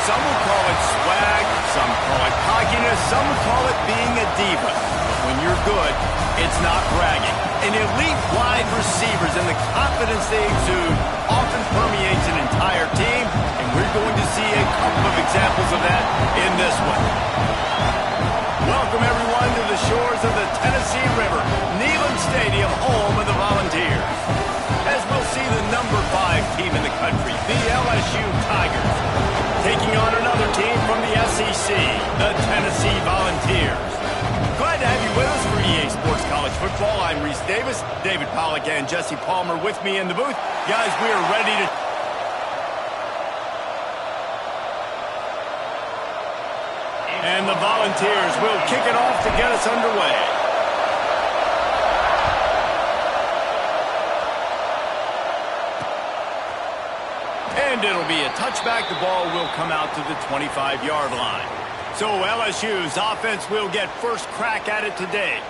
Some would call it swag, some call it cockiness, some would call it being a diva. But when you're good, it's not bragging. An elite wide receivers and the confidence they exude often permeates an entire team, and we're going to see a couple of examples of that in this one. Welcome, everyone, to the shores of the Tennessee River, Neyland Stadium, home of the Volunteers. As we'll see the number 5 team in the country, the LSU Tigers, taking on another team from the SEC, the Tennessee Volunteers. Glad to have you with us for EA Sports College Football. I'm Reese Davis, David Pollack, and Jesse Palmer with me in the booth. Guys, we are ready to... And the Volunteers will kick it off to get us underway. And it'll be a touchback. The ball will come out to the 25-yard line. So LSU's offense will get first crack at it today.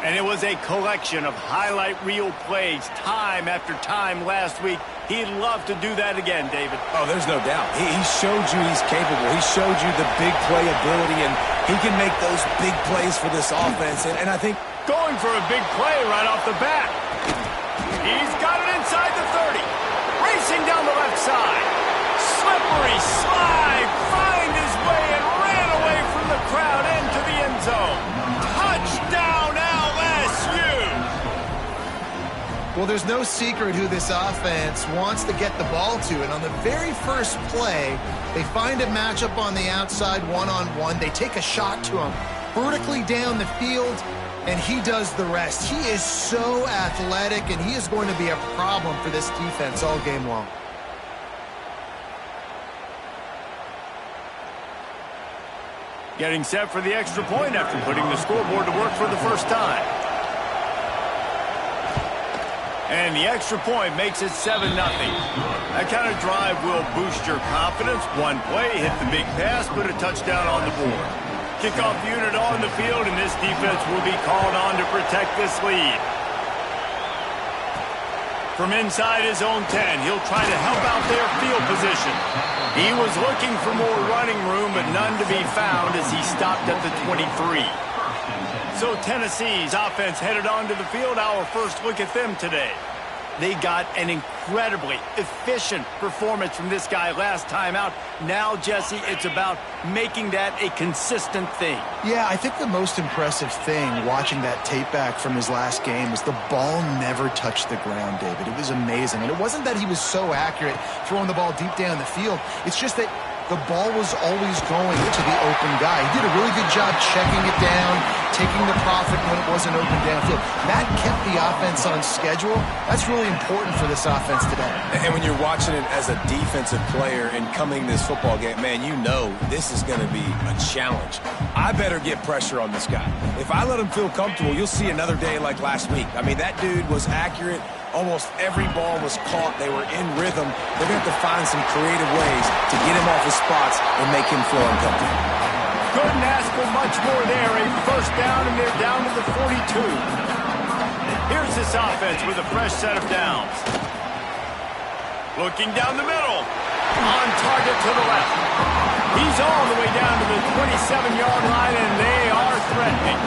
And it was a collection of highlight reel plays time after time last week. He'd love to do that again, David. Oh, there's no doubt. He showed you he's capable. He showed you the big play ability, and he can make those big plays for this offense. And I think going for a big play right off the bat. He's got it inside the 30. Racing down the left side. Slippery slide. Find his way and ran away from the crowd into the end zone. Touchdown, LSU! Well, there's no secret who this offense wants to get the ball to. And on the very first play, they find a matchup on the outside one-on-one. They take a shot to him vertically down the field, and he does the rest. He is so athletic, and he is going to be a problem for this defense all game long. Getting set for the extra point after putting the scoreboard to work for the first time. And the extra point makes it 7-0. That kind of drive will boost your confidence. One play, hit the big pass, put a touchdown on the board. Kickoff unit on the field, and this defense will be called on to protect this lead. From inside his own 10, he'll try to help out their field position. He was looking for more running room, but none to be found as he stopped at the 23. So Tennessee's offense headed onto the field. Our first look at them today. They got an incredibly efficient performance from this guy last time out. Now, Jesse, it's about making that a consistent thing. Yeah, I think the most impressive thing watching that tape back from his last game is the ball never touched the ground, David. It was amazing. And it wasn't that he was so accurate throwing the ball deep down the field. It's just that the ball was always going to the open guy. He did a really good job checking it down, taking the profit when it wasn't open downfield. That kept the offense on schedule. That's really important for this offense today. And when you're watching it as a defensive player and coming this football game, man, you know this is going to be a challenge. I better get pressure on this guy. If I let him feel comfortable, you'll see another day like last week. I mean, that dude was accurate. Almost every ball was caught. They were in rhythm. They're going to have to find some creative ways to get him off his spots and make him feel uncomfortable. Couldn't ask for much more there. A first down, and they're down to the 42. Here's this offense with a fresh set of downs. Looking down the middle. On target to the left. He's all the way down to the 27-yard line, and they are threatening.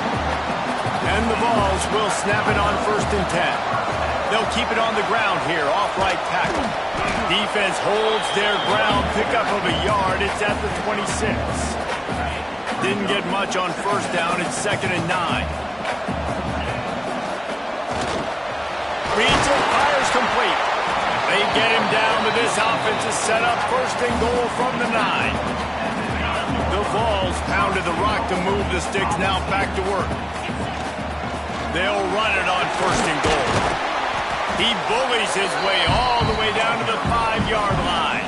And the Vols will snap it on 1st and 10. They'll keep it on the ground here, off right tackle. Defense holds their ground, pickup of a yard. It's at the 26. Didn't get much on first down. It's 2nd and 9. Reads it, fires complete. They get him down, but this offense is set up 1st and goal from the 9. The Vols pounded the rock to move the sticks, now back to work. They'll run it on 1st and goal. He bullies his way all the way down to the 5-yard line.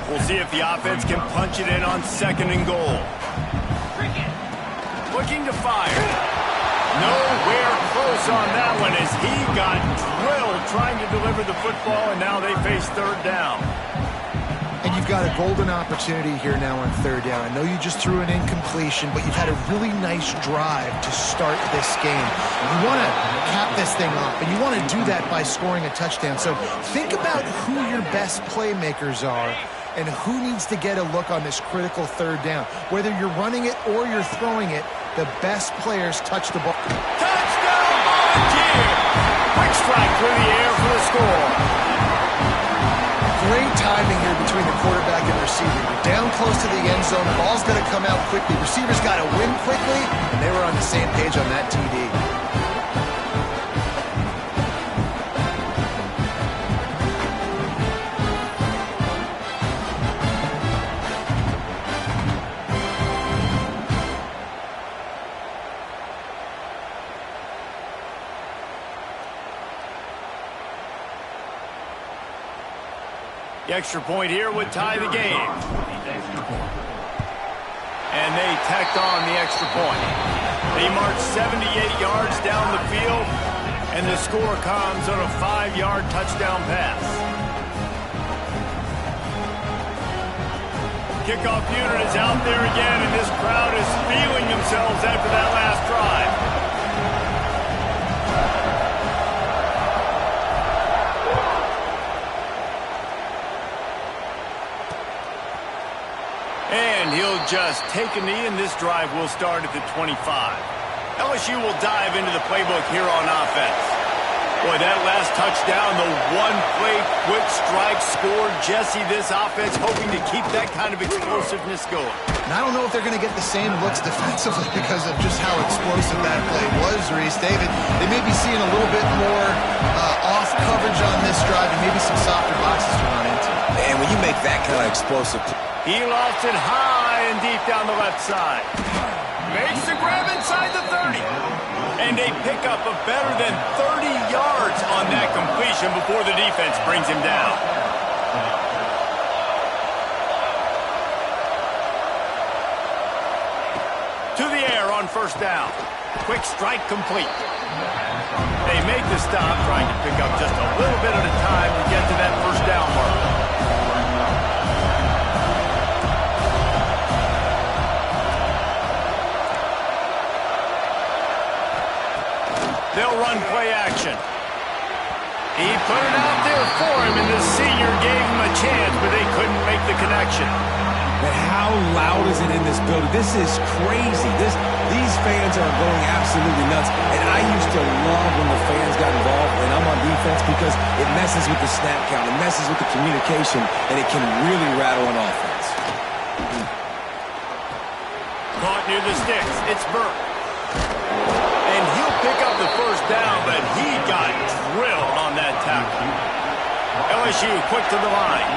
We'll see if the offense can punch it in on 2nd and goal. Looking to fire. Nowhere close on that one as he got drilled trying to deliver the football, and now they face 3rd down. And you've got a golden opportunity here now on third down. I know you just threw an incompletion, but you've had a really nice drive to start this game. You want to cap this thing off, and you want to do that by scoring a touchdown. So think about who your best playmakers are and who needs to get a look on this critical third down. Whether you're running it or you're throwing it, the best players touch the ball. Touchdown, Volunteer! Quick strike through the air for the score. Great timing here between the quarterback and the receiver. You're down close to the end zone. The ball's going to come out quickly. Receivers got to win quickly, and they were on the same page on that TD. The extra point here would tie the game. And they tacked on the extra point. They marched 78 yards down the field, and the score comes on a 5-yard touchdown pass. Kickoff unit is out there again, and this crowd is feeling themselves after that last drive. And he'll just take a knee, and this drive will start at the 25. LSU will dive into the playbook here on offense. Boy, that last touchdown, the one-play quick strike scored. Jesse, this offense hoping to keep that kind of explosiveness going. And I don't know if they're going to get the same looks defensively because of just how explosive that play was, Reese. David, they may be seeing a little bit more off coverage on this drive and maybe some softer boxes to run into. And when you make that kind of explosive... He lost it high and deep down the left side. Makes the grab inside the 30. And they pick up a better than 30 yards on that completion before the defense brings him down. To the air on first down. Quick strike complete. They make the stop, trying to pick up just a little bit at a time to get to that first down mark. They'll run play action. He put it out there for him, and the senior gave him a chance, but they couldn't make the connection. But how loud is it in this building? This is crazy. These fans are going absolutely nuts. And I used to love when the fans got involved, and I'm on defense because it messes with the snap count. It messes with the communication, and it can really rattle an offense. Caught near the sticks. It's Burke. And he'll pick up the first down, but he got drilled on that tackle. LSU quick to the line.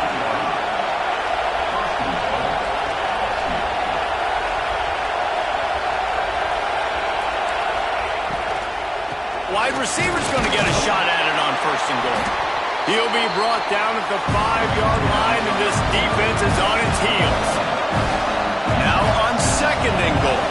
Wide receiver's going to get a shot at it on first and goal. He'll be brought down at the 5-yard line, and this defense is on its heels. Now on second and goal.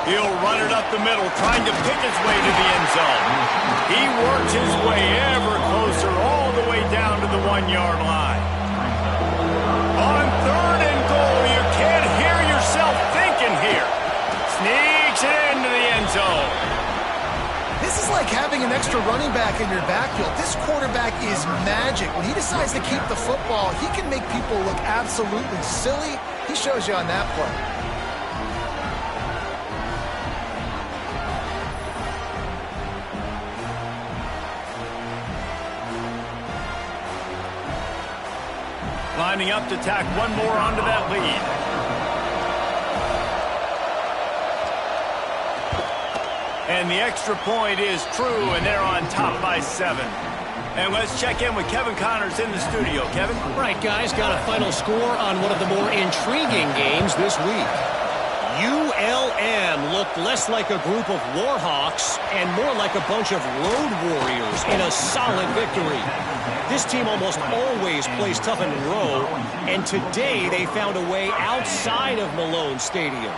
He'll run it up the middle, trying to pick his way to the end zone. He works his way ever closer, all the way down to the 1-yard line. On third and goal, you can't hear yourself thinking here. Sneaks it into the end zone. This is like having an extra running back in your backfield. This quarterback is magic. When he decides to keep the football, he can make people look absolutely silly. He shows you on that play. Lining up to tack one more onto that lead. And the extra point is true, and they're on top by 7. And let's check in with Kevin Connors in the studio. Kevin? Right, guys, got a final score on one of the more intriguing games this week. ULM looked less like a group of Warhawks and more like a bunch of road warriors in a solid victory. This team almost always plays tough in Monroe, and today they found a way outside of Malone Stadium.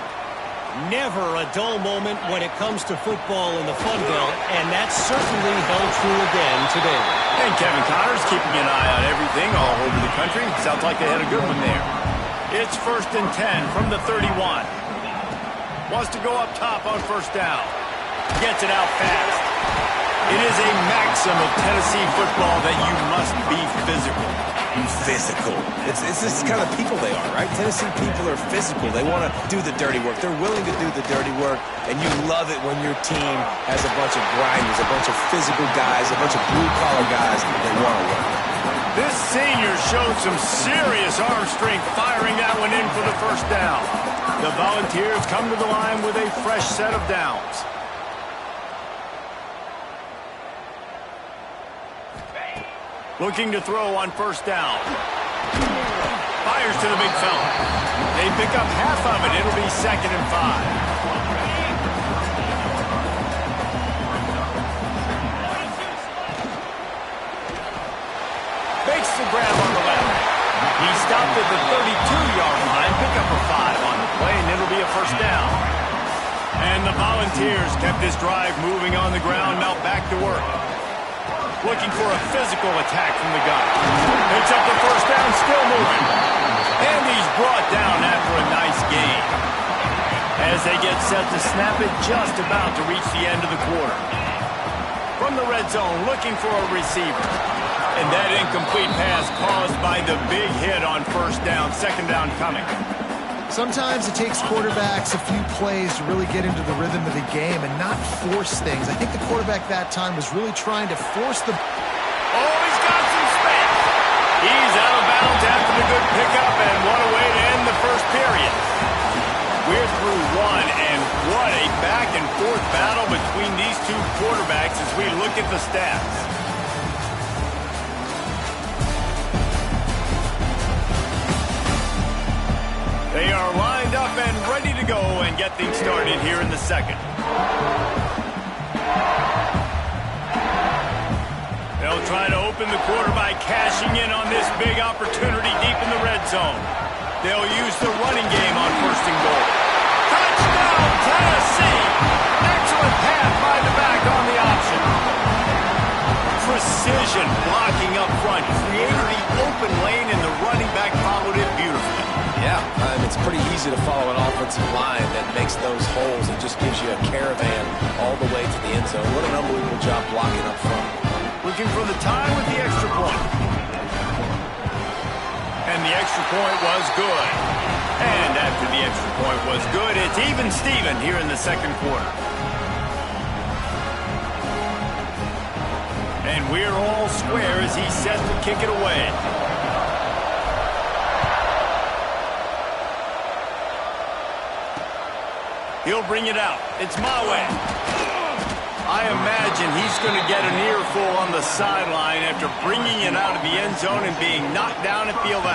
Never a dull moment when it comes to football in the Fun Belt, and that certainly held true again today. And Kevin Connors keeping an eye on everything all over the country. Sounds like they had a good one there. It's 1st and 10 from the 31. Wants to go up top on first down. Gets it out fast. It is a maxim of Tennessee football that you must be physical. Physical. It's this kind of people they are, right? Tennessee people are physical. They want to do the dirty work. They're willing to do the dirty work, and you love it when your team has a bunch of grinders, a bunch of physical guys, a bunch of blue-collar guys that want to work. This senior showed some serious arm strength firing that one in for the first down. The Volunteers come to the line with a fresh set of downs. Looking to throw on first down. Fires to the big fella. They pick up half of it. It'll be 2nd and 5. Makes the grab on the left. He stopped at the 32-yard line. Pick up a 5 on the play, and it'll be a first down. And the Volunteers kept this drive moving on the ground. Now back to work. Looking for a physical attack from the gun. Picks up the first down, still moving. And he's brought down after a nice gain. As they get set to snap it, just about to reach the end of the quarter. From the red zone, looking for a receiver. And that incomplete pass caused by the big hit on first down, 2nd down coming. Sometimes it takes quarterbacks a few plays to really get into the rhythm of the game and not force things. I think the quarterback that time was really trying to force the... Oh, he's got some space. He's out of bounds after the good pickup, and what a way to end the first period. We're through one, and what a back-and-forth battle between these two quarterbacks as we look at the stats. They are lined up and ready to go and get things started here in the second. They'll try to open the quarter by cashing in on this big opportunity deep in the red zone. They'll use the running game on 1st and goal. Touchdown, Tennessee! Excellent pass by the back on the option. Precision blocking up front, created the open lane, and the running back followed it beautifully. Yeah, it's pretty easy to follow an offensive line that makes those holes and just gives you a caravan all the way to the end zone. What an unbelievable job blocking up front. Looking for the tie with the extra point. And the extra point was good. And after the extra point was good, it's even Steven here in the second quarter. And we're all square as he's set to kick it away. He'll bring it out. It's my way. I imagine he's going to get an earful on the sideline after bringing it out of the end zone and being knocked down at the 11.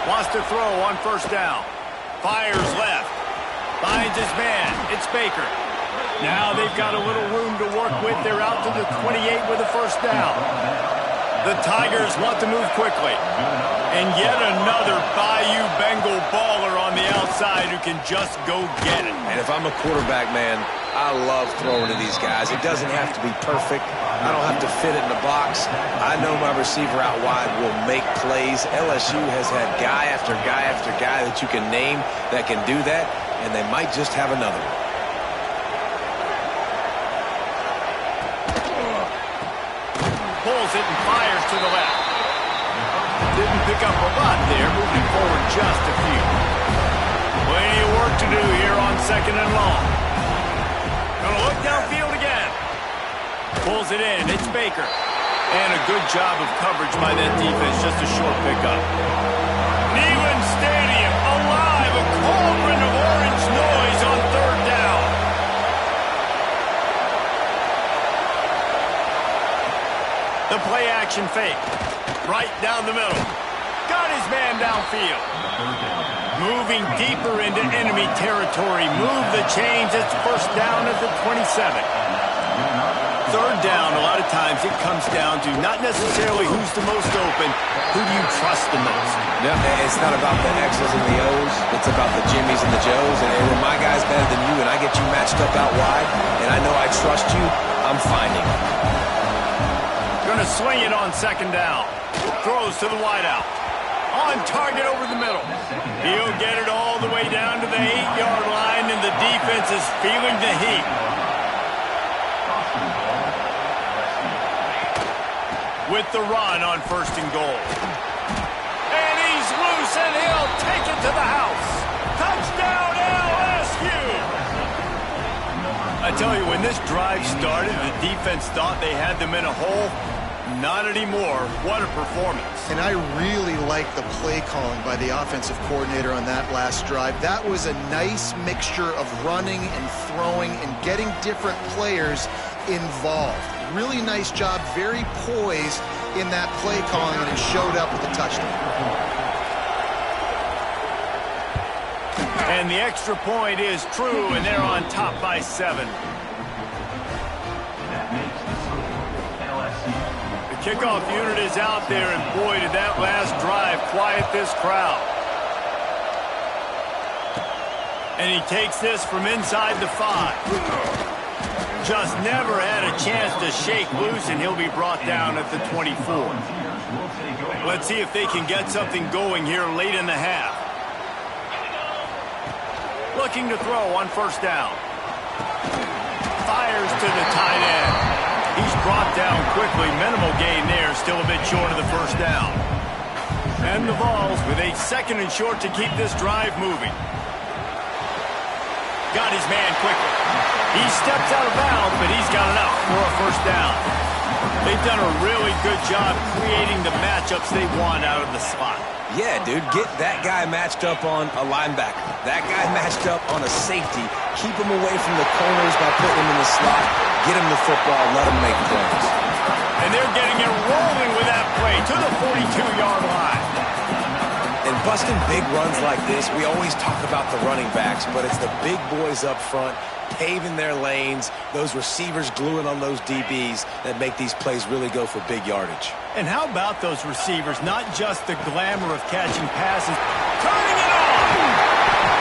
Wants to throw on first down. Fires left. Finds his man. It's Baker. Now they've got a little room to work with. They're out to the 28 with a first down. The Tigers want to move quickly. And yet another Bayou Bengal baller on the outside who can just go get it. And if I'm a quarterback, man, I love throwing to these guys. It doesn't have to be perfect. I don't have to fit it in the box. I know my receiver out wide will make plays. LSU has had guy after guy after guy that you can name that can do that, and they might just have another one. Pulls it and fires to the left. Didn't pick up a lot there, moving forward just a few. Plenty of work to do here on 2nd and long. Gonna look downfield again. Pulls it in, it's Baker. And a good job of coverage by that defense, just a short pickup. Neyland Stadium, alive, a cauldron of orange noise on 3rd down. The play action fake. Right down the middle. Got his man downfield. Moving deeper into enemy territory. Move the chains. It's first down at the 27. 3rd down. A lot of of times it comes down to not necessarily who's the most open, who do you trust the most? Yeah, it's not about the X's and the O's. It's about the Jimmys and the Joes. And when my guy's better than you and I get you matched up out wide and I know I trust you, I'm finding it. Going to swing it on second down. Throws to the wideout. On target over the middle. He'll get it all the way down to the 8-yard line, and the defense is feeling the heat. With the run on first and goal. And he's loose, and he'll take it to the house. Touchdown, LSU! I tell you, when this drive started, the defense thought they had them in a hole. Not anymore. What a performance. And I really like the play calling by the offensive coordinator on that last drive. That was a nice mixture of running and throwing and getting different players involved. Really nice job, very poised in that play calling, and it showed up with a touchdown. And the extra point is true, and they're on top by 7. The kickoff unit is out there, and boy, did that last drive quiet this crowd. And he takes this from inside the 5. Just never had a chance to shake loose, and he'll be brought down at the 24. Let's see if they can get something going here late in the half. Looking to throw on first down. Fires to the tight end. He's brought down quickly. Minimal gain there. Still a bit short of the first down. And the Vols with a 2nd and short to keep this drive moving. Got his man quickly. He steps out of bounds, but he's got enough for a first down. They've done a really good job creating the matchups they want out of the slot. Yeah, dude, get that guy matched up on a linebacker. That guy matched up on a safety. Keep him away from the corners by putting him in the slot. Get him the football, let him make plays. And they're getting it rolling with that play to the 42-yard line. And busting big runs like this, we always talk about the running backs, but it's the big boys up front paving their lanes, those receivers gluing on those DBs that make these plays really go for big yardage. And how about those receivers? Not just the glamour of catching passes, turning it on!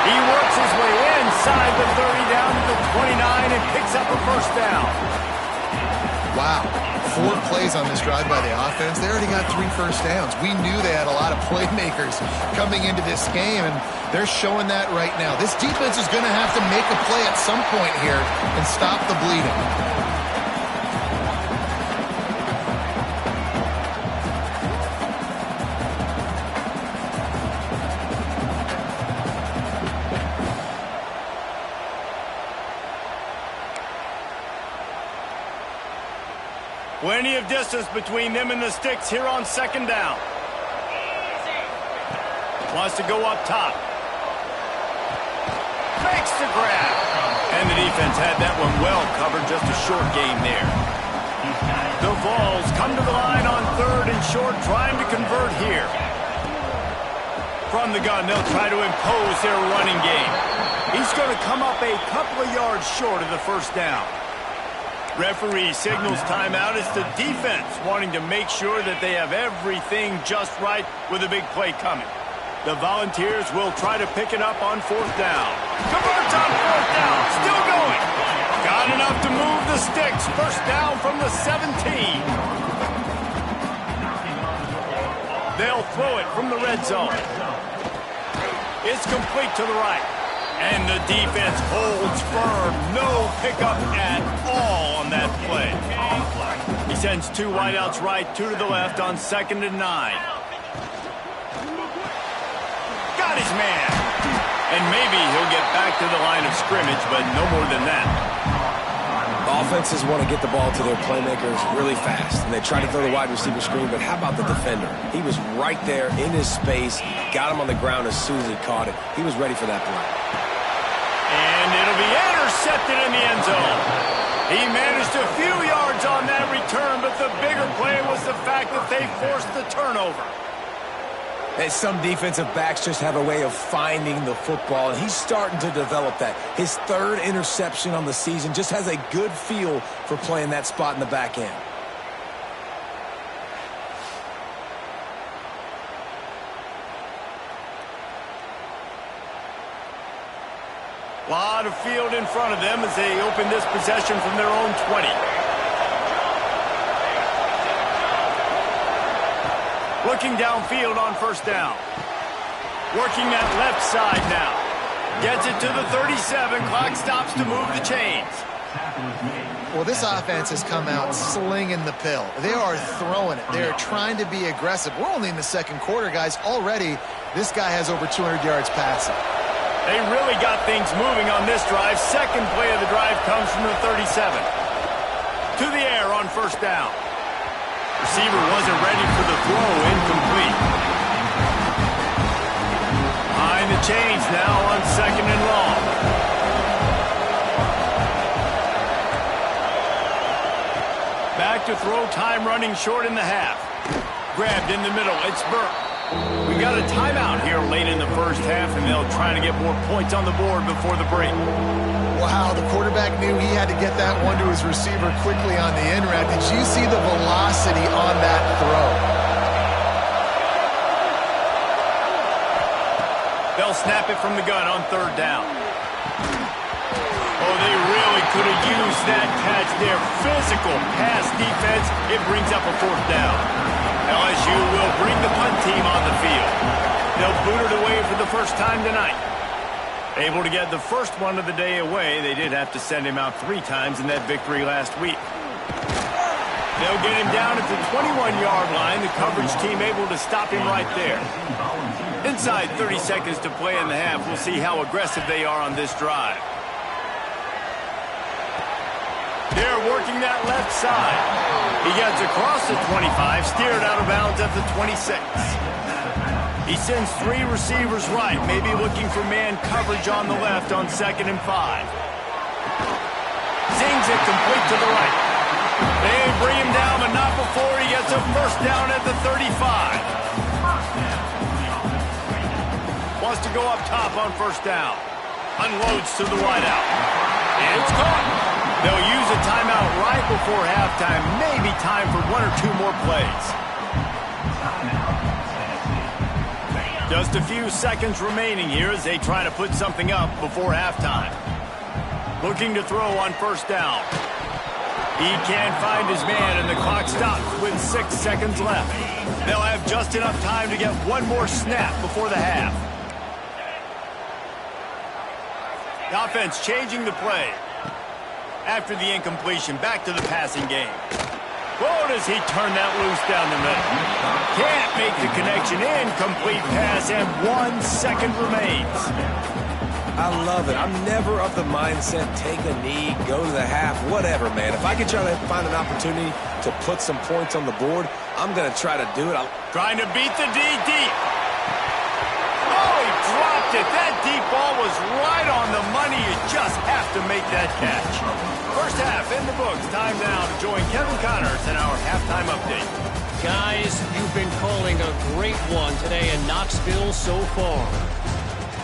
He works his way inside the 30 down to the 29 and picks up a first down. Wow. 4 plays on this drive by the offense. They already got 3 first downs. We knew they had a lot of playmakers coming into this game, and they're showing that right now. This defense is going to have to make a play at some point here and stop the bleeding. Plenty of distance between them and the sticks here on second down. Wants to go up top. Makes the grab. And the defense had that one well covered, just a short gain there. The Vols come to the line on 3rd and short, trying to convert here. From the gun, they'll try to impose their running game. He's going to come up a couple of yards short of the first down. Referee signals timeout. It's the defense wanting to make sure that they have everything just right with a big play coming. The Volunteers will try to pick it up on 4th down. Converts on 4th down. Still going. Got enough to move the sticks. First down from the 17. They'll throw it from the red zone. It's complete to the right. And the defense holds firm. No pickup at all on that play. He sends 2 wideouts right, 2 to the left on 2nd and 9. Got his man. And maybe he'll get back to the line of scrimmage, but no more than that. Offenses want to get the ball to their playmakers really fast, and they try to throw the wide receiver screen, but how about the defender? He was right there in his space, got him on the ground as soon as he caught it. He was ready for that play. And it'll be intercepted in the end zone. He managed a few yards on that return, but the bigger play was the fact that they forced the turnover. And some defensive backs just have a way of finding the football, and he's starting to develop that. His 3rd interception on the season, just has a good feel for playing that spot in the back end. A lot of field in front of them as they open this possession from their own 20. Looking downfield on first down. Working that left side now. Gets it to the 37. Clock stops to move the chains. Well, this offense has come out slinging the pill. They are throwing it. They are trying to be aggressive. We're only in the second quarter, guys. Already, this guy has over 200 yards passing. They really got things moving on this drive. Second play of the drive comes from the 37. To the air on first down. Receiver wasn't ready for the throw. Incomplete. Behind the chains now on second and long. Back to throw, time running short in the half. Grabbed in the middle. It's Burke. We got a timeout here late in the first half, and they'll try to get more points on the board before the break. Wow, the quarterback knew he had to get that one to his receiver quickly on the in route. Did you see the velocity on that throw? They'll snap it from the gun on third down. Oh, they really could have used that catch there. Physical pass defense. It brings up a fourth down. LSU will bring the punt team on the field. They'll boot it away for the first time tonight. Able to get the first one of the day away. They did have to send him out 3 times in that victory last week. They'll get him down at the 21-yard line. The coverage team able to stop him right there. Inside 30 seconds to play in the half. We'll see how aggressive they are on this drive. They're working that left side. He gets across the 25, steered out of bounds at the 26. He sends 3 receivers right, maybe looking for man coverage on the left on 2nd and 5. Zings it complete to the right. They bring him down, but not before he gets a first down at the 35. Wants to go up top on first down. Unloads to the wideout. And it's caught. They'll use a timeout right before halftime. Maybe time for 1 or 2 more plays. Just a few seconds remaining here as they try to put something up before halftime. Looking to throw on first down. He can't find his man, and the clock stops with 6 seconds left. They'll have just enough time to get 1 more snap before the half. The offense changing the play. After the incompletion, back to the passing game. Whoa, does he turn that loose down the middle. Can't make the connection. Incomplete pass, and 1 second remains. I love it. I'm never of the mindset, take a knee, go to the half, whatever, man. If I can try to find an opportunity to put some points on the board, I'm going to try to do it. Trying to beat the D deep. Oh, he dropped it. That deep ball was right on the money. You just have to make that catch. First half in the books. Time now to join Kevin Connors in our halftime update. Guys, you've been calling a great one today in Knoxville so far.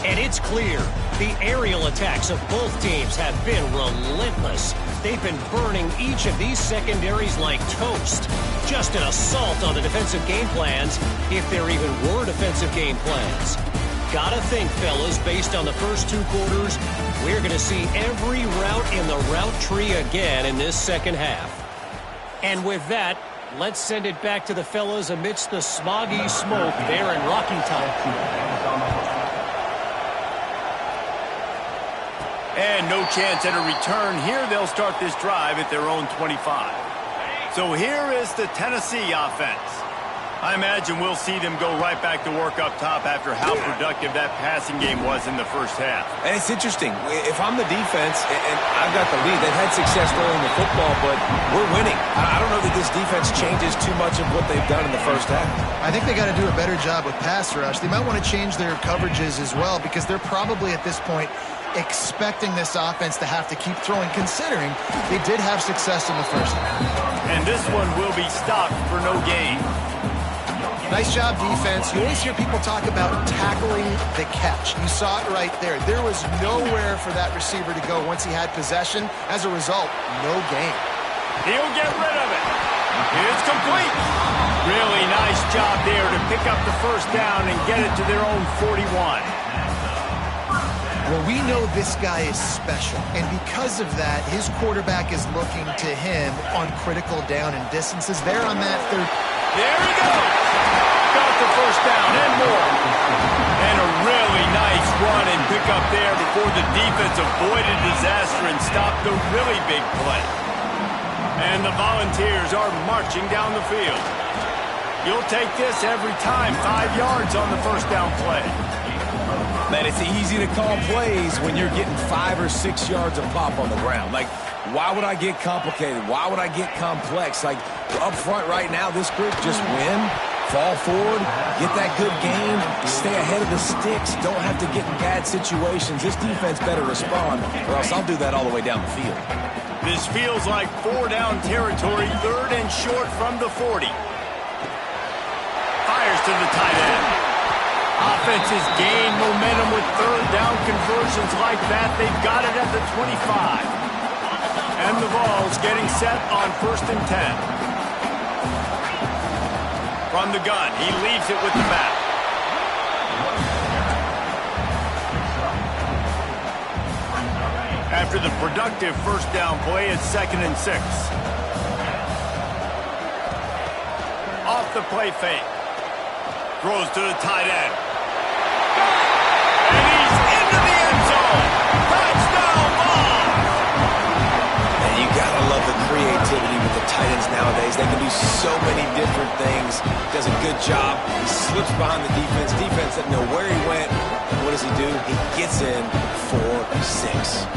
And it's clear, the aerial attacks of both teams have been relentless. They've been burning each of these secondaries like toast. Just an assault on the defensive game plans, if there even were defensive game plans. Gotta think, fellas, based on the first 2 quarters, we're going to see every route in the route tree again in this second half. And with that, let's send it back to the fellas amidst the smoggy smoke there in Rocky Top. And no chance at a return here. They'll start this drive at their own 25. So here is the Tennessee offense. I imagine we'll see them go right back to work up top after how productive that passing game was in the first half. And it's interesting. If I'm the defense and I've got the lead, they've had success throwing the football, but we're winning. I don't know that this defense changes too much of what they've done in the first half. I think they got to do a better job with pass rush. They might want to change their coverages as well, because they're probably at this point expecting this offense to have to keep throwing, considering they did have success in the first half. And this one will be stopped for no gain. Nice job, defense. You always hear people talk about tackling the catch. You saw it right there. There was nowhere for that receiver to go once he had possession. As a result, no gain. He'll get rid of it. It's complete. Really nice job there to pick up the first down and get it to their own 41. Well, we know this guy is special, and because of that, his quarterback is looking to him on critical down and distances. There on that third. There he goes. Got the first down and more. And a really nice run and pick up there before the defense avoided disaster and stopped the really big play. And the Volunteers are marching down the field. You'll take this every time. 5 yards on the first down play. Man, it's easy to call plays when you're getting 5 or 6 yards of pop on the ground. Like, why would I get complicated? Why would I get complex? Like, up front right now, this group just win, fall forward, get that good game, stay ahead of the sticks, don't have to get in bad situations. This defense better respond, or else I'll do that all the way down the field. This feels like 4-down territory, 3rd and short from the 40. Fires to the tight end. Offenses gain momentum with 3rd down conversions like that. They've got it at the 25. And the ball's getting set on 1st and 10. From the gun, he leaves it with the back. After the productive first down play, it's 2nd and 6. Off the play fake. Throws to the tight end. And he's into the end zone. Touchdown ball. And you gotta love the creativity with the tight ends nowadays. They can do so many different things. Does a good job. He slips behind the defense. Defense doesn't know where he went. And what does he do? He gets in for 6.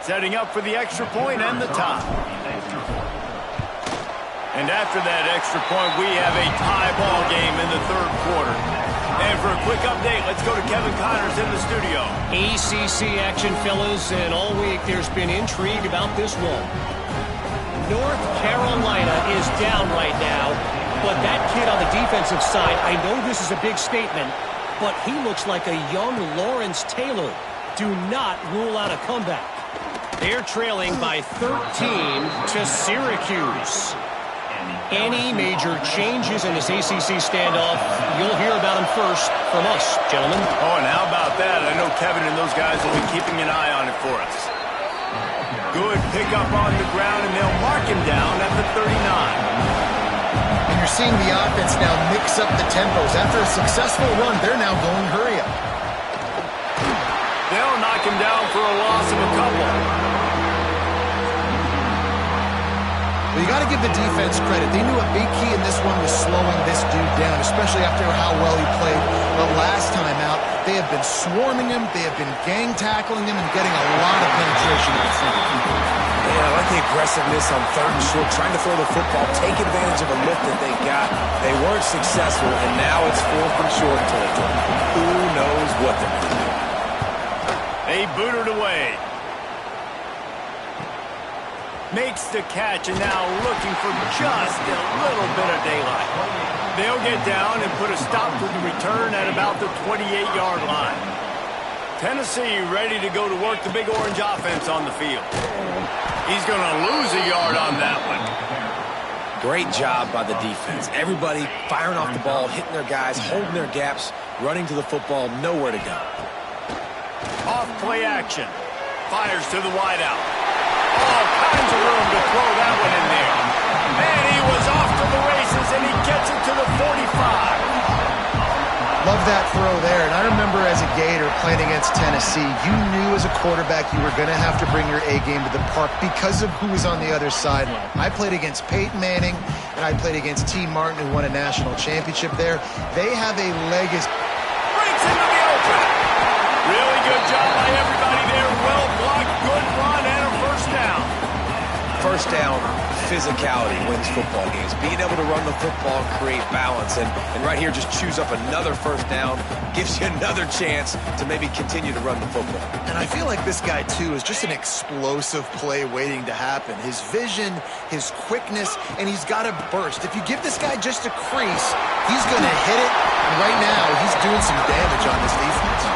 Setting up for the extra point and the tie. And after that extra point, we have a tie ball game in the 3rd quarter. And for a quick update, let's go to Kevin Connors in the studio. ACC action, fellas, and all week there's been intrigue about this one. North Carolina is down right now, but that kid on the defensive side, I know this is a big statement, but he looks like a young Lawrence Taylor. Do not rule out a comeback. They're trailing by 13 to Syracuse. Any major changes in this ACC standoff, you'll hear about them first from us, gentlemen. Oh, and how about that? I know Kevin and those guys will be keeping an eye on it for us. Good pickup on the ground, and they'll mark him down at the 39. And you're seeing the offense now mix up the tempos. After a successful run, they're now going hurry up. They'll knock him down for a loss of a couple. Well, you got to give the defense credit. They knew a big key in this one was slowing this dude down, especially after how well he played the last time out. They have been swarming him. They have been gang tackling him and getting a lot of penetration in the front. Yeah, I like the aggressiveness on 3rd and short, trying to throw the football, take advantage of a lift that they got. They weren't successful, and now it's 4th and short territory. Who knows what they're going to do? They boot it away. Makes the catch and now looking for just a little bit of daylight. They'll get down and put a stop to the return at about the 28-yard line. Tennessee ready to go to work the Big Orange offense on the field. He's going to lose a yard on that one. Great job by the defense. Everybody firing off the ball, hitting their guys, holding their gaps, running to the football, nowhere to go. Off play action. Fires to the wideout. All kinds of room to throw that one in there. And he was off to the races, and he gets it to the 45. Love that throw there. And I remember as a Gator playing against Tennessee, you knew as a quarterback you were going to have to bring your A game to the park because of who was on the other sideline. I played against Peyton Manning, and I played against T. Martin, who won a national championship there. They have a legacy. Breaks into the open. Really good job by everybody there. Well blocked, good run, and a first down. First down, physicality wins football games. Being able to run the football and create balance. And right here, just choose up another first down, gives you another chance to maybe continue to run the football. And I feel like this guy, too, is just an explosive play waiting to happen. His vision, his quickness, and he's got a burst. If you give this guy just a crease, he's going to hit it. And right now, he's doing some damage on this defense.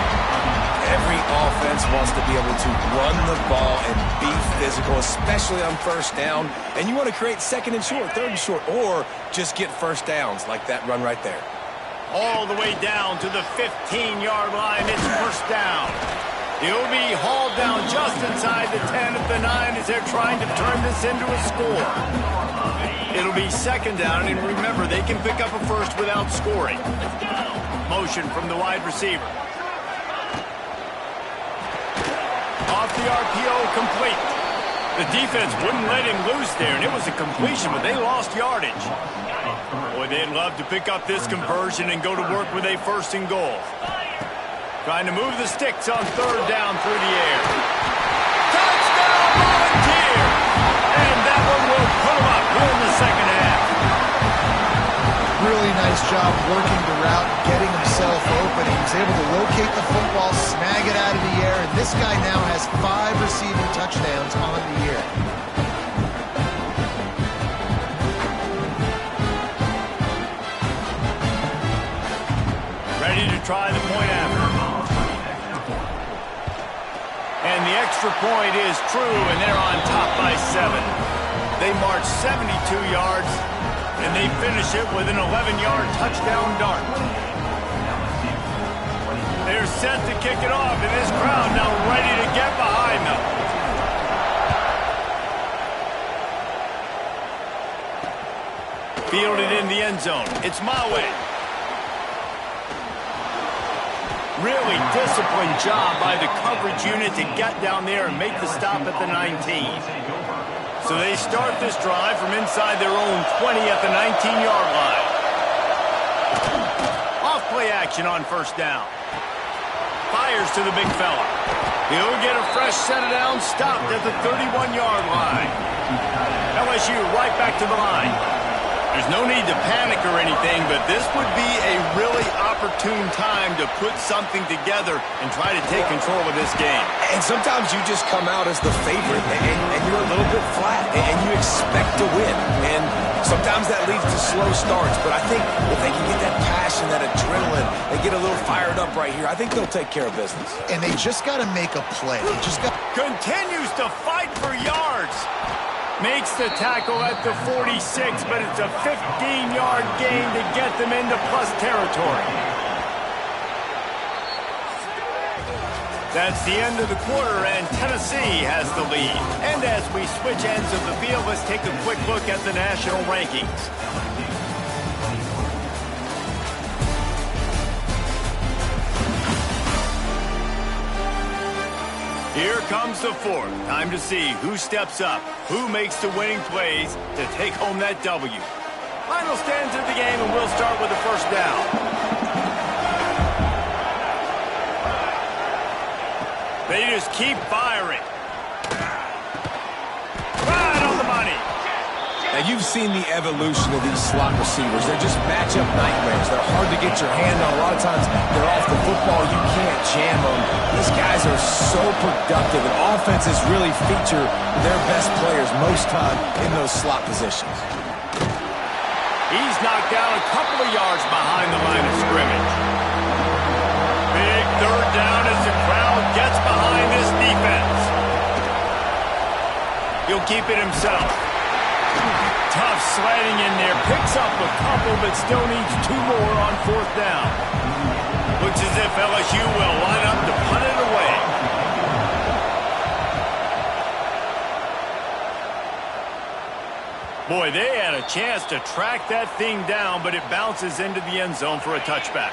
Every offense wants to be able to run the ball and be physical, especially on first down. And you want to create second and short, third and short, or just get first downs like that run right there. All the way down to the 15-yard line. It's first down. He'll be hauled down just inside the 10 at the 9 as they're trying to turn this into a score. It'll be second down, and remember, they can pick up a first without scoring. Motion from the wide receiver. Off the RPO, complete. The defense wouldn't let him loose there, and it was a completion, but they lost yardage. Boy, they'd love to pick up this conversion and go to work with a first and goal. Trying to move the sticks on third down through the air. Touchdown, Volunteer! And that one will put him up here in the second half. Really nice job working the route, getting himself open. He was able to locate the football, snag it out of the air, and this guy now has 5 receiving touchdowns on the year. Ready to try the point after. And the extra point is true, and they're on top by 7. They march 72 yards, and they finish it with an 11-yard touchdown dart. They're set to kick it off, and this crowd now ready to get behind them. Fielded in the end zone. It's Maui. Really disciplined job by the coverage unit to get down there and make the stop at the 19. So they start this drive from inside their own 20 at the 19-yard line. Off play action on first down. Fires to the big fella. He'll get a fresh set of downs, stopped at the 31-yard line. LSU right back to the line. There's no need to panic or anything, but this would be a really opportune time to put something together and try to take control of this game. And sometimes you just come out as the favorite, and you're a little bit flat, and you expect to win. And sometimes that leads to slow starts, but I think if they can get that passion, that adrenaline, they get a little fired up right here, I think they'll take care of business. And they just got to make a play. They just got continues to fight for yards. Makes the tackle at the 46, but it's a 15-yard gain to get them into plus territory. That's the end of the quarter, and Tennessee has the lead. And as we switch ends of the field, let's take a quick look at the national rankings. Here comes the fourth. Time to see who steps up, who makes the winning plays to take home that W. Final stands of the game, and we'll start with the first down. They just keep firing. Right on the money. Now, you've seen the evolution of these slot receivers. They're just matchup nightmares. They're hard to get your hand on. A lot of times, they're off the football. You can't jam them. These guys are so productive, and offenses really feature their best players most time in those slot positions. He's knocked down a couple of yards behind the line of scrimmage. Big third down as the crowd gets behind this defense. He'll keep it himself. Tough sledding in there. Picks up a couple, but still needs 2 more on fourth down. Looks as if LSU will line up to punt it away. Boy, they had a chance to track that thing down, but it bounces into the end zone for a touchback.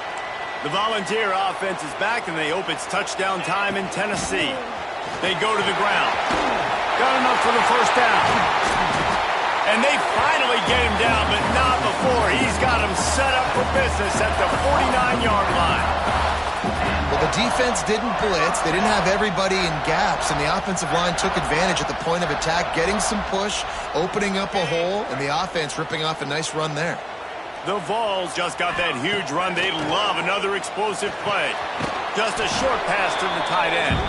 The Volunteer offense is back, and they hope it's touchdown time in Tennessee. They go to the ground. Got enough for the first down. And they finally get him down, but not before. He's got him set up for business at the 49-yard line. Well, the defense didn't blitz. They didn't have everybody in gaps, and the offensive line took advantage at the point of attack, getting some push, opening up a hole, and the offense ripping off a nice run there. The Vols just got that huge run. They love another explosive play. Just a short pass to the tight end.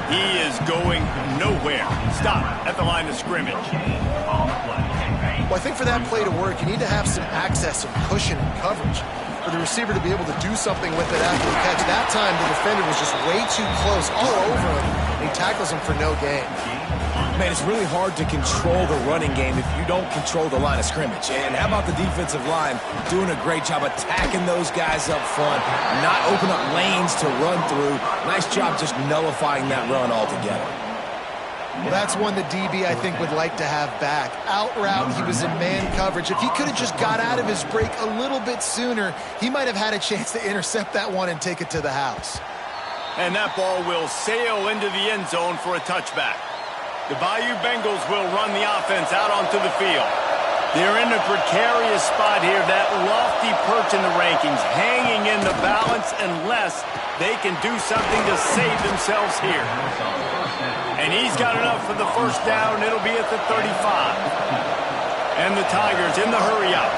He is going nowhere. Stop at the line of scrimmage. Well, I think for that play to work, you need to have some access, some cushion and coverage for the receiver to be able to do something with it after the catch. That time, the defender was just way too close, all over him, and he tackles him for no gain. Man, it's really hard to control the running game if you don't control the line of scrimmage. And how about the defensive line doing a great job attacking those guys up front, not open up lanes to run through. Nice job just nullifying that run altogether. Well, that's one the DB, I think, would like to have back. Out route, he was in man coverage. If he could have just got out of his break a little bit sooner, he might have had a chance to intercept that one and take it to the house. And that ball will sail into the end zone for a touchback. The Bayou Bengals will run the offense out onto the field. They're in a precarious spot here, that lofty perch in the rankings, hanging in the balance unless they can do something to save themselves here. And he's got enough for the first down. It'll be at the 35. And the Tigers in the hurry up.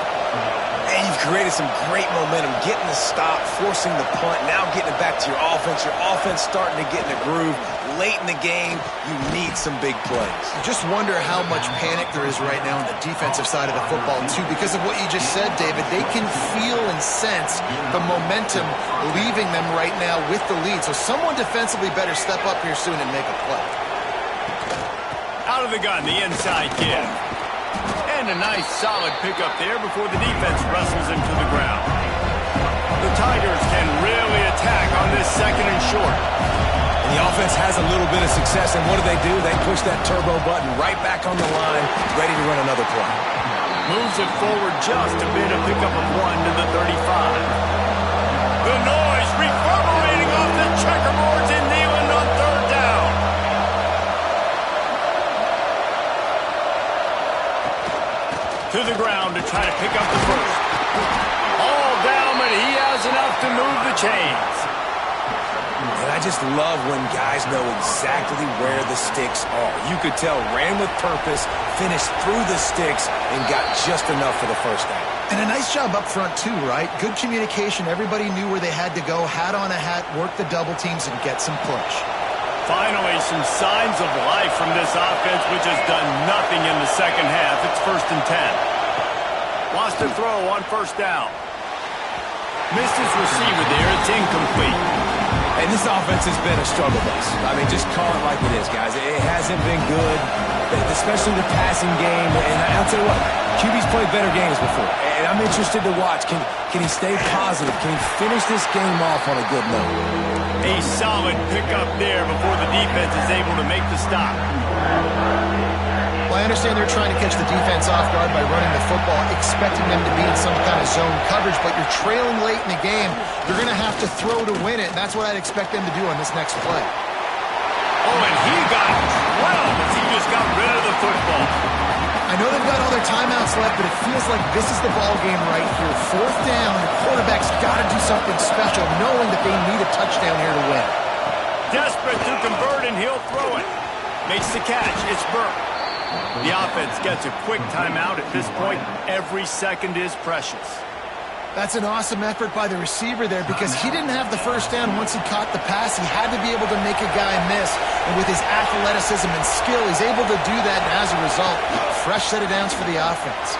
And you've created some great momentum, getting the stop, forcing the punt, now getting it back to your offense. Your offense starting to get in a groove. Late in the game, you need some big plays. You just wonder how much panic there is right now on the defensive side of the football, too, because of what you just said, David. They can feel and sense the momentum leaving them right now with the lead. So someone defensively better step up here soon and make a play. Out of the gun, the inside give. And a nice solid pickup there before the defense wrestles him to the ground. The Tigers can really attack on this second and short. And the offense has a little bit of success, and what do? They push that turbo button right back on the line, ready to run another play. Moves it forward just a bit, a pickup of 1 to the 35. The noise reverberating off the checkerboards in Neyland on third down. To the ground to try to pick up the first. All down, but he has enough to move the chains. And I just love when guys know exactly where the sticks are. You could tell, ran with purpose, finished through the sticks, and got just enough for the first down. And a nice job up front, too, right? Good communication. Everybody knew where they had to go. Hat on a hat, work the double teams, and get some push. Finally, some signs of life from this offense, which has done nothing in the second half. It's 1st and 10. Lost a throw on first down. Missed his receiver there. It's incomplete. And this offense has been a struggle bus. I mean, just call it like it is, guys. It hasn't been good, especially the passing game. And I'll tell you what, QB's played better games before. And I'm interested to watch. Can he stay positive? Can he finish this game off on a good note? A solid pickup there before the defense is able to make the stop. Well, I understand they're trying to catch the defense off guard by running the football, expecting them to be in some kind of zone coverage, but you're trailing late in the game. You're going to have to throw to win it, and that's what I'd expect them to do on this next play. Oh, and he got 12 as he just got rid of the football. I know they've got all their timeouts left, but it feels like this is the ball game right here. 4th down, the quarterback's got to do something special, knowing that they need a touchdown here to win. Desperate to convert, and he'll throw it. Makes the catch. It's Burke. The offense gets a quick timeout at this point. Every second is precious. That's an awesome effort by the receiver there because he didn't have the first down once he caught the pass. He had to be able to make a guy miss. And with his athleticism and skill, he's able to do that. And as a result, fresh set of downs for the offense.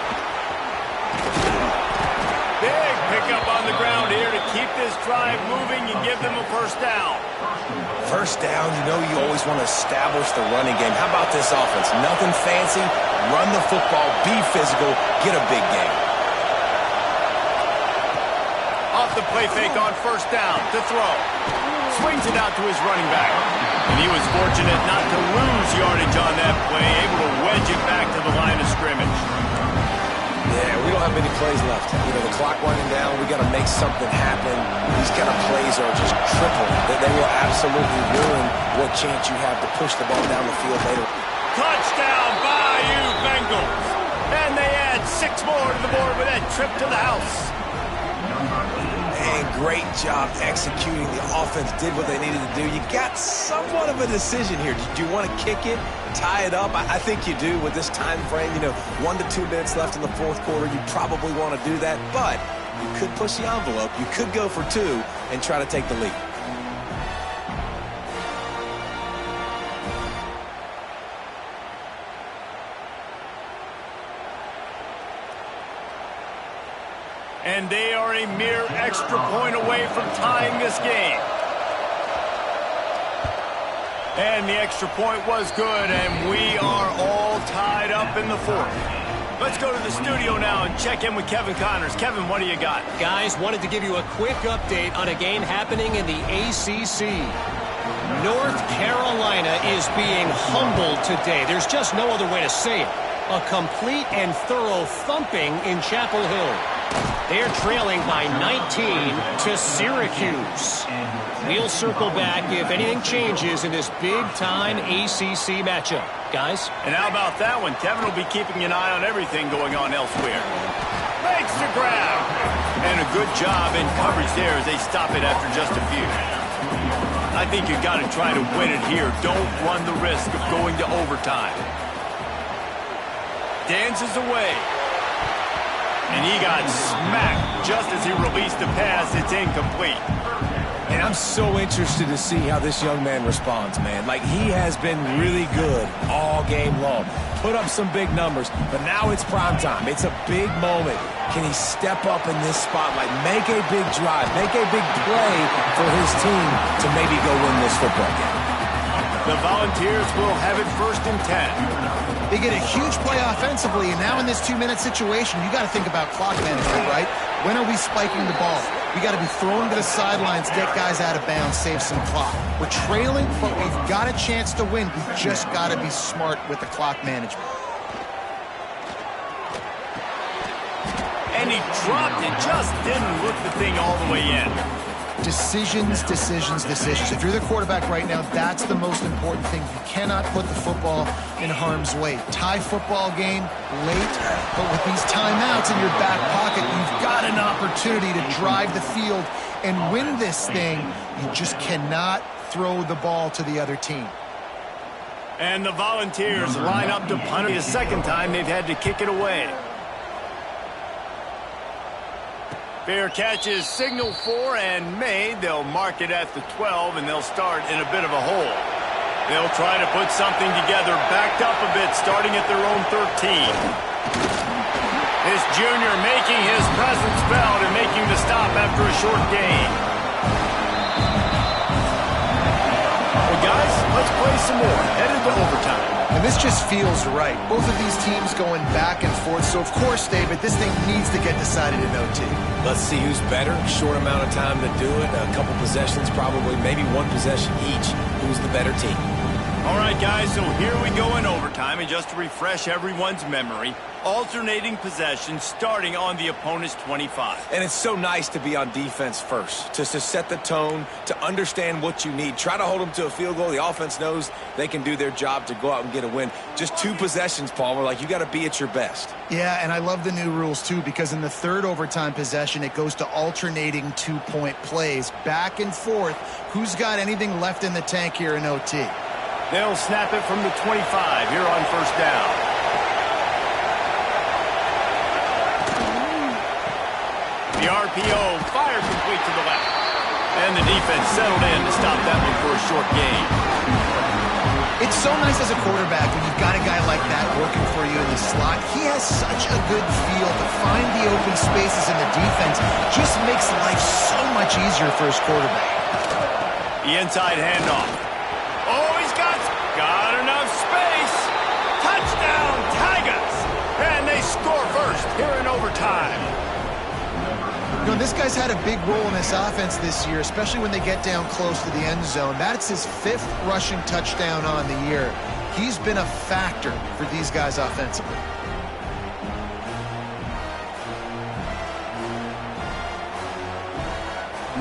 Big pickup on the ground here to keep this drive moving and give them a first down. First down, you know you always want to establish the running game. How about this offense? Nothing fancy. Run the football, be physical, get a big game. Off the play fake on first down to throw. Swings it out to his running back. And he was fortunate not to lose yardage on that play, able to wedge it back to the line of scrimmage. Yeah, we don't have many plays left. You know, the clock running down, we got to make something happen. These kind of plays are just triple. They will absolutely ruin what chance you have to push the ball down the field later. Touchdown, Bayou Bengals. And they add 6 more to the board with that trip to the house. And great job executing. The offense did what they needed to do. You got somewhat of a decision here. Do you want to kick it, tie it up? I think you do with this time frame. You know, 1 to 2 minutes left in the fourth quarter. You probably want to do that, but you could push the envelope. You could go for 2 and try to take the lead. And they are a mere extra point away from tying this game. And the extra point was good, and we are all tied up in the fourth. Let's go to the studio now and check in with Kevin Connors. Kevin, what do you got? Guys, wanted to give you a quick update on a game happening in the ACC. North Carolina is being humbled today. There's just no other way to say it. A complete and thorough thumping in Chapel Hill. They're trailing by 19 to Syracuse. We'll circle back if anything changes in this big-time ACC matchup. Guys? And how about that one? Kevin will be keeping an eye on everything going on elsewhere. Makes the grab. And a good job in coverage there as they stop it after just a few. I think you got to try to win it here. Don't run the risk of going to overtime. Dances away. And he got smacked just as he released the pass. It's incomplete. And I'm so interested to see how this young man responds, man. Like, he has been really good all game long. Put up some big numbers, but now it's prime time. It's a big moment. Can he step up in this spotlight, make a big drive, make a big play for his team to maybe go win this football game? The Volunteers will have it 1st and 10. They get a huge play offensively, and now in this 2-minute situation, you got to think about clock management, right? When are we spiking the ball? We got to be throwing to the sidelines, get guys out of bounds, save some clock. We're trailing, but we've got a chance to win. We've just got to be smart with the clock management. And he dropped it, just didn't look the thing all the way in. Decisions, decisions, decisions. If you're the quarterback right now, that's the most important thing. You cannot put the football in harm's way. Tie football game late, but with these timeouts in your back pocket, you've got an opportunity to drive the field and win this thing. You just cannot throw the ball to the other team. And the Volunteers line up to punt it. The second time they've had to kick it away. Fair catch is signaled for and made. They'll mark it at the 12, and they'll start in a bit of a hole. They'll try to put something together, backed up a bit, starting at their own 13. This junior making his presence felt and making the stop after a short gain. Well, guys, let's play some more. Headed to overtime. And this just feels right. Both of these teams going back and forth. So, of course, David, this thing needs to get decided in OT. Let's see who's better. Short amount of time to do it. A couple possessions, probably, maybe one possession each. Who's the better team? All right, guys, so here we go in overtime. And just to refresh everyone's memory, alternating possessions starting on the opponent's 25. And it's so nice to be on defense first, to set the tone, to understand what you need. Try to hold them to a field goal. The offense knows they can do their job to go out and get a win. Just 2 possessions, Palmer. Like, you got to be at your best. Yeah, and I love the new rules, too, because in the third overtime possession, it goes to alternating 2-point plays. Back and forth. Who's got anything left in the tank here in OT? They'll snap it from the 25 here on 1st down. The RPO fired complete to the left. And the defense settled in to stop that one for a short gain. It's so nice as a quarterback when you've got a guy like that working for you in the slot. He has such a good feel to find the open spaces in the defense. It just makes life so much easier for his quarterback. The inside handoff. Oh, he's got enough space. Touchdown, Tigers. And they score first here in overtime. You know, this guy's had a big role in this offense this year, especially when they get down close to the end zone. That's his 5th rushing touchdown on the year. He's been a factor for these guys offensively.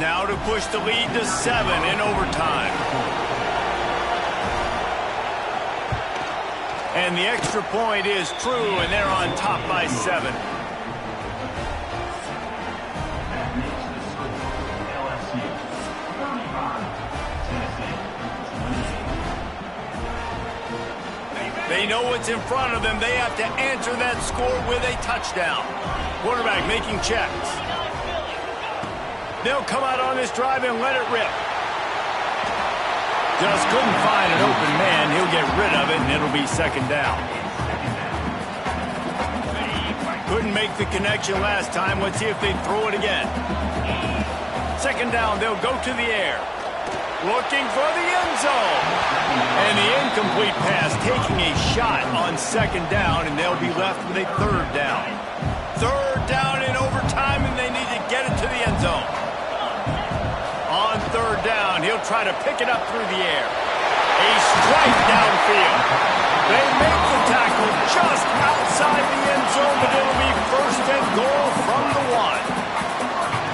Now to push the lead to 7 in overtime. And the extra point is true, and they're on top by 7. They know what's in front of them. They have to answer that score with a touchdown. Quarterback making checks. They'll come out on this drive and let it rip. Just couldn't find an open man. He'll get rid of it, and it'll be 2nd down. Couldn't make the connection last time. Let's see if they throw it again. Second down, they'll go to the air. Looking for the end zone. And the incomplete pass taking a shot on second down, and they'll be left with a third down. Third down in overtime, and they need to get it to the end zone. On third down, he'll try to pick it up through the air. A strike downfield. They make the tackle just outside the end zone, but it'll be first and goal from the 1.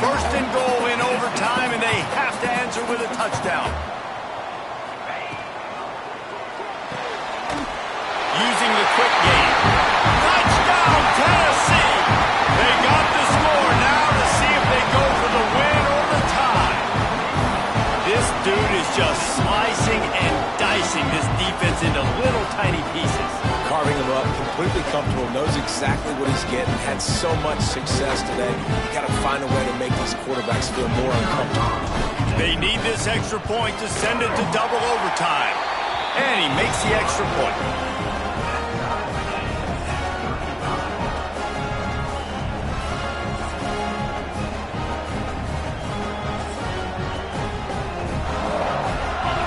First and goal in overtime, and they have to answer with a touchdown. Using the quick game. Touchdown, Tennessee! They got the score now to see if they go for the win or the tie. This dude is just slicing and dicing this defense into little tiny pieces. Carving him up, completely comfortable, knows exactly what he's getting, had so much success today. You got to find a way to make these quarterbacks feel more uncomfortable. They need this extra point to send it to double overtime. And he makes the extra point.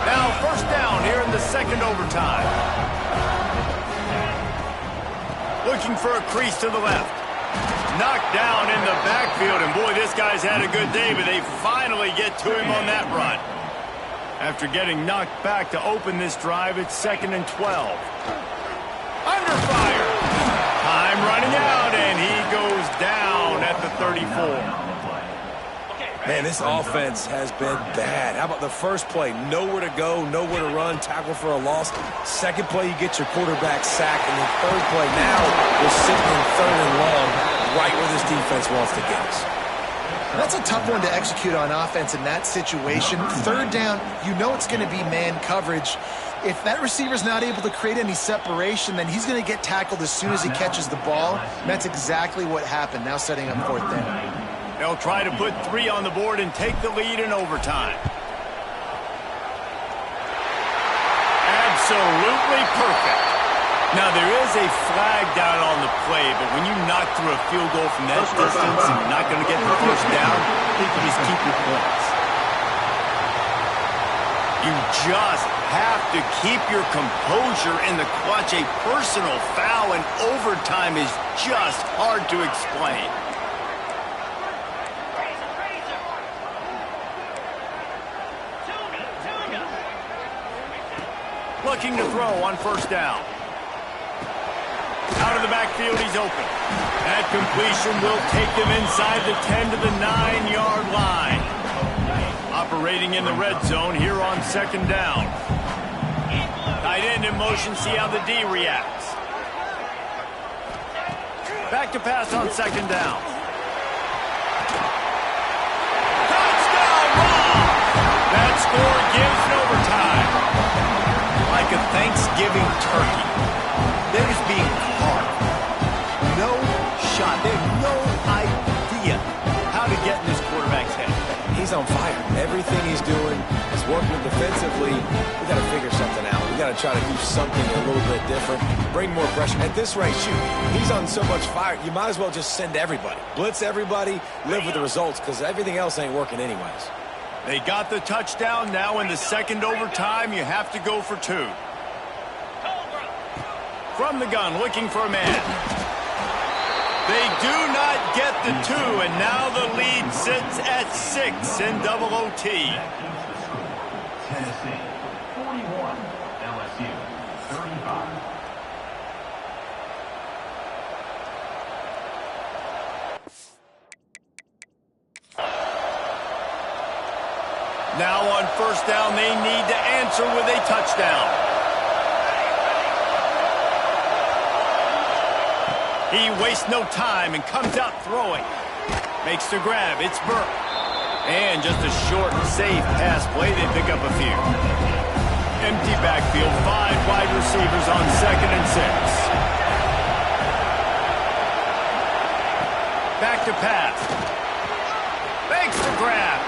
Now first down here in the second overtime. Looking for a crease to the left. Knocked down in the backfield, and boy, this guy's had a good day, but they finally get to him on that run. After getting knocked back to open this drive, it's 2nd and 12. Under fire. Time running out, and he goes down at the 34. Man, this offense has been bad. How about the first play? Nowhere to go, nowhere to run, tackle for a loss. Second play, you get your quarterback sacked. And the third play, now we're sitting in 3rd and long, right where this defense wants to get us. That's a tough one to execute on offense in that situation. Third down, you know it's going to be man coverage. If that receiver's not able to create any separation, then he's going to get tackled as soon as he catches the ball. And that's exactly what happened, now setting up 4th down. They'll try to put 3 on the board and take the lead in overtime. Absolutely perfect. Now, there is a flag down on the play, but when you knock through a field goal from that distance and you're not going to get the first down, you just keep your points. You just have to keep your composure in the clutch. A personal foul in overtime is just hard to explain. Looking to throw on first down. Out of the backfield, he's open. That completion will take him inside the 10 to the 9-yard line. Operating in the red zone here on 2nd down. Tight end in motion, see how the D reacts. Back to pass on 2nd down. Touchdown ball! That score gives an overtime. Like a Thanksgiving turkey. They're just being carved. No shot. They have no idea how to get in this quarterback's head. He's on fire. Everything he's doing is working defensively. We got to figure something out. We got to try to do something a little bit different. Bring more pressure. At this rate, shoot, he's on so much fire, you might as well just send everybody. Blitz everybody, live with the results, because everything else ain't working anyways. They got the touchdown. Now in the second overtime, you have to go for 2. From the gun, looking for a man. They do not get the 2, and now the lead sits at 6 in double OT. Tennessee, 41, LSU, 35. Now on first down, they need to answer with a touchdown. He wastes no time and comes out throwing. Makes the grab. It's Burke. And just a short and safe pass play. They pick up a few. Empty backfield. 5 wide receivers on 2nd and 6. Back to pass. Makes the grab.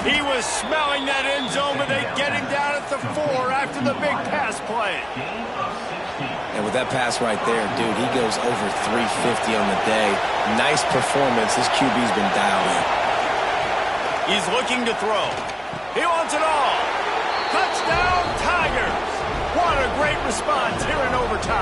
He was smelling that end zone, but they get him down at the 4 after the big pass play. And with that pass right there, dude, he goes over 350 on the day. Nice performance. This QB's been dialed in. He's looking to throw. He wants it all. Touchdown, Tigers. What a great response here in overtime.